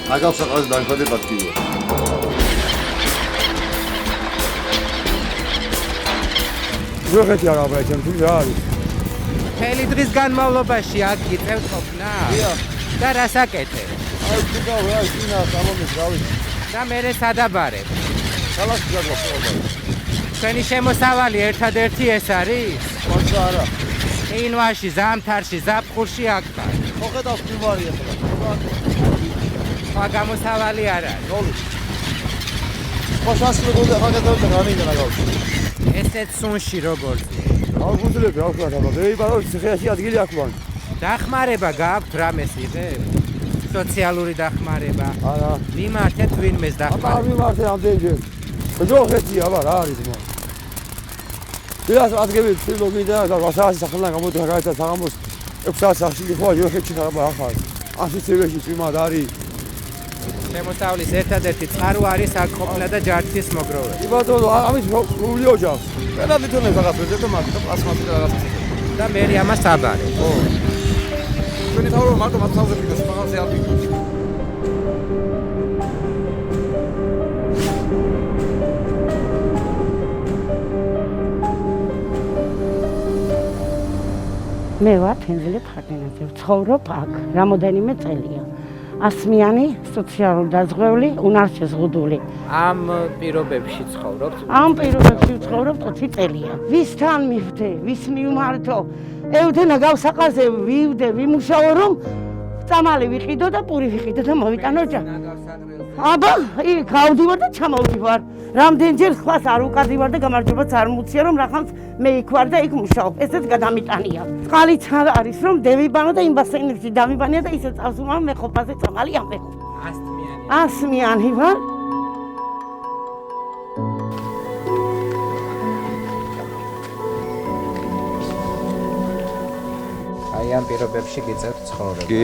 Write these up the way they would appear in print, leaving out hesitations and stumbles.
ნაგავსაყრელის დაემკვიდრება ტკივილი. ვიღეთი არ აბაჭემ რა არის? მთელი დღის განმავლობაში აქ გიწევთ ყოფნა? დიახ. და რას აკეთებ? აი თქვა რა ისინა სამომის გავი. და მერე სადაბარებ. ქალაქში გაგვაყობა. ჩვენი შემოსავალი ერთადერთი ეს არის? ხოცა არა. ყინვაში, ზამთარში, ზაფხულში აქ ხარ. ხო ხედავს მიმარი ახლა. სხვა გამოსავალი არ არის. ნოლი. ხო სასწრაფოდ ახალგაზრდა რამენა გავხდი. ესეც სუნში როგორც. არ გუძლები რა ვქნა აბა. მეიბარო ციხეში ადგილი აქვს მან. დახმარება გაქვთ რამეს იღებ? სოციალური დახმარება. არა. მიმართეთ ვინმეს აბა დახმარება. მიმართე ამდენჯერ. ვიღეთი აბა რა არის მან. ვიღაც ადგილი ფილოგი და ვასაასი სახელთან გამოდი გაიცა საღამოს 6 საათს ახში ხო ვიღეთი ხარ ახალ. ასი ცივეში წვიმად არის. შემოსავლის ერთადერთი წყარო არის აქ ყოფნა და ჯარცის მოგროვება. კი ბატონო, ამის სრული ოჯახს. ყველა თვითონებს რაღაც ვეძებ და მარტო პლასმასი და რაღაც ისე. და მე ამას აბარებ. ხო. ჩვენი თავრობა მარტო მასალზე ფიქრობს, მაგალზე არ ფიქრობს. მე ვარ თენზილე ფარდენაძე, ვცხოვრობ აქ რამოდენიმე წელია. ასმიანი სოციალური დაზღვეული, უნარშეზღუდული. ამ პირობებში ცხოვრობთ? ამ პირობებში ვცხოვრობ 20 წელია. ვისთან მივდე, ვის მიმართო? ევდე ნაგავსაყარზე ვივდე, ვიმუშაო რომ წამალი ვიყიდო და პური ვიყიდო და მოვიტანო ჯა. აბა, იქ გავდივარ და ჩამოვდივარ. რამდენჯერ სხვას არ უკადივარ და გამარჯვებაც არ მუცია რომ რახანს მე იქ ვარ და იქ მუშაობ. ესეც გადამიტანია. წყალიც არ არის რომ დევიბანო და იმ ბასეინებში დავიბანია და ისე წავს უმამ მე ყოფაზე წამალი ამბექო. ასმიანი ვარ. აი ამ პირობებში გიწევთ ცხოვრება. კი,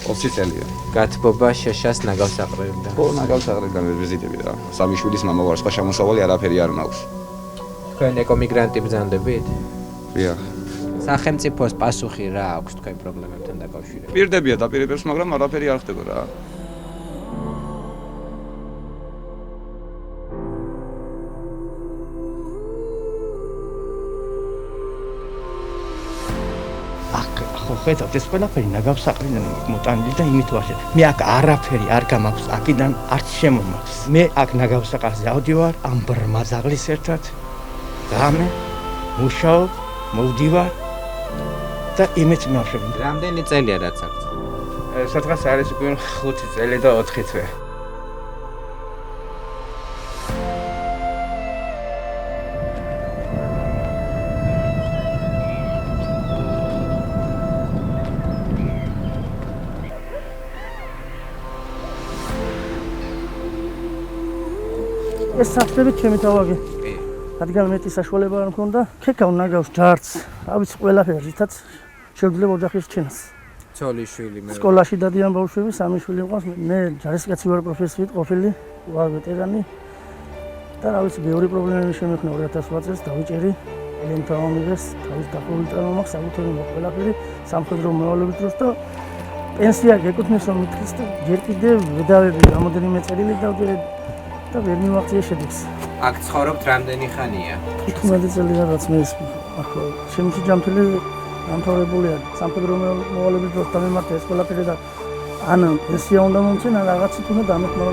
20 წელია. გათბობა შეშას ნაგავსაყრელიდან. ხო, ნაგავსაყრელიდან ვიზიტები რა. სამი შვილის მამა ვარ, სხვა შემოსავალი არაფერი არ მაქვს. თქვენ ეკომიგრანტი ბრძანდებით? დიახ. სახელმწიფოს პასუხი რა აქვს თქვენ პრობლემებთან დაკავშირებით? პირდებია დაპირებებს, მაგრამ არაფერი არ ხდება რა. ხო ხედავთ ეს ყველაფერი ნაგავსაყრელიდან მოტანილი და იმით ვარ. მე აქ არაფერი არ გამაქვს აქედან არც შემომაქვს. მე აქ ნაგავსაყარზე ავდივარ ამ ბრმაზაღლის ერთად. გამე მუშაობ, მოვდივარ და იმით მივაშობ. რამდენი წელია რაც აქ? სადღაც არის უკვე 5 წელი და 4 თვე. ეს საფრთხებით ჩემი თავი. კი. რადგან მეტი საშუალება არ მქონდა, ქეკავ ნაგავს ჯარც. რა ვიცი ყველაფერი, რითაც შევძლებ ოჯახის ჩინას. ცოლიშვილი მე. სკოლაში დადიან ბავშვები, სამი შვილი მყავს. მე ჯარისკაცი ვარ პროფესიით ყოფილი, ვარ ვეტერანი. და რა ვიცი, ბევრი პრობლემები შემექნა 2008 წელს დავიჭერი. ლენტა მომიგეს, თავის დაყოლი ტრაუმა მაქვს, საკუთარი ყველაფერი, სამხედრო მოვალეობის დროს და პენსია გეკუთვნის რომ მითხის და ჯერ კიდევ ვედავები რამოდენიმე წერილი დავდივარ და ვერ მივაღწია შედეგს. აქ ცხოვრობთ რამდენი ხანია? 15 წელია რაც მე ახლა შემში ჯამთელი დამთავრებულია სამხედრო მოვალეობის დროს დამემართა ეს ყველაფერი და ან პენსია უნდა მომცენ ან რაღაცით უნდა დამეთმო.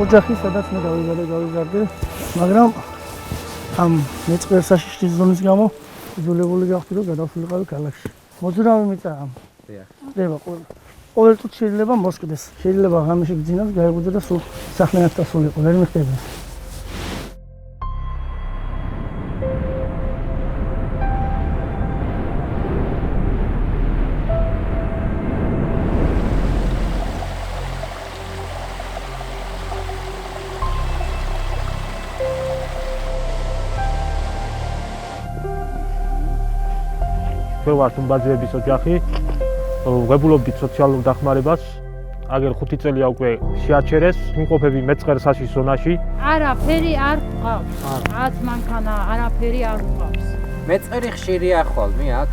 ოჯახი სადაც მე გავიზარდე, მაგრამ ამ მეწყერ საშიშის ზონის გამო იზოლებული გავხდი რომ გადავსულიყავი ქალაქში. მოძრავი მიწაა. ხდება ყოველ წუთს შეიძლება მოსკდეს. შეიძლება ღამეში გძინავს, გაიგუძა და სულ სახლენად დასულიყო, ვერ მიხდება. მე ვარ თუმბაძეების ოჯახი, ვებულობდით სოციალურ დახმარებას. აგერ 5 წელია უკვე შეაჩერეს, ვიმყოფები მეწყერ საშიშ ზონაში. არაფერი არ გვყავს. 10 მანქანა არაფერი არ გვყავს. მეწყერი ხშირია ხოლმე აქ?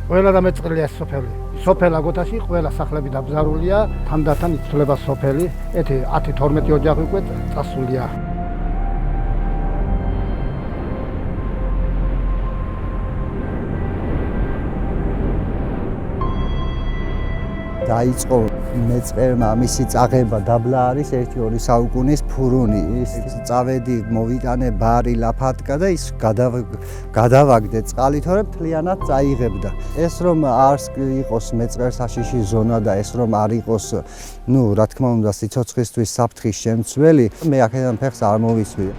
ყველა და მეწყრილია სოფელი. სოფელ აგოთაში ყველა სახლები დაბზარულია, თანდათან იცვლება სოფელი. ეთი 10-12 ოჯახი უკვე წასულია. დაიწყო მეწყერმა მისი წაღება დაბლა არის 1-2 საუკუნის ფურუნი. ის წავედი მოვიტანე ბარი ლაფატკა და ის გადავაგდე წყალი, თორემ მთლიანად წაიღებდა. ეს რომ არ იყოს მეწყერ საშიში ზონა და ეს რომ არ იყოს, რა თქმა უნდა, სიცოცხლისთვის საფრთხის შემცველი, მე აქედან ფეხს არ მოვისვი.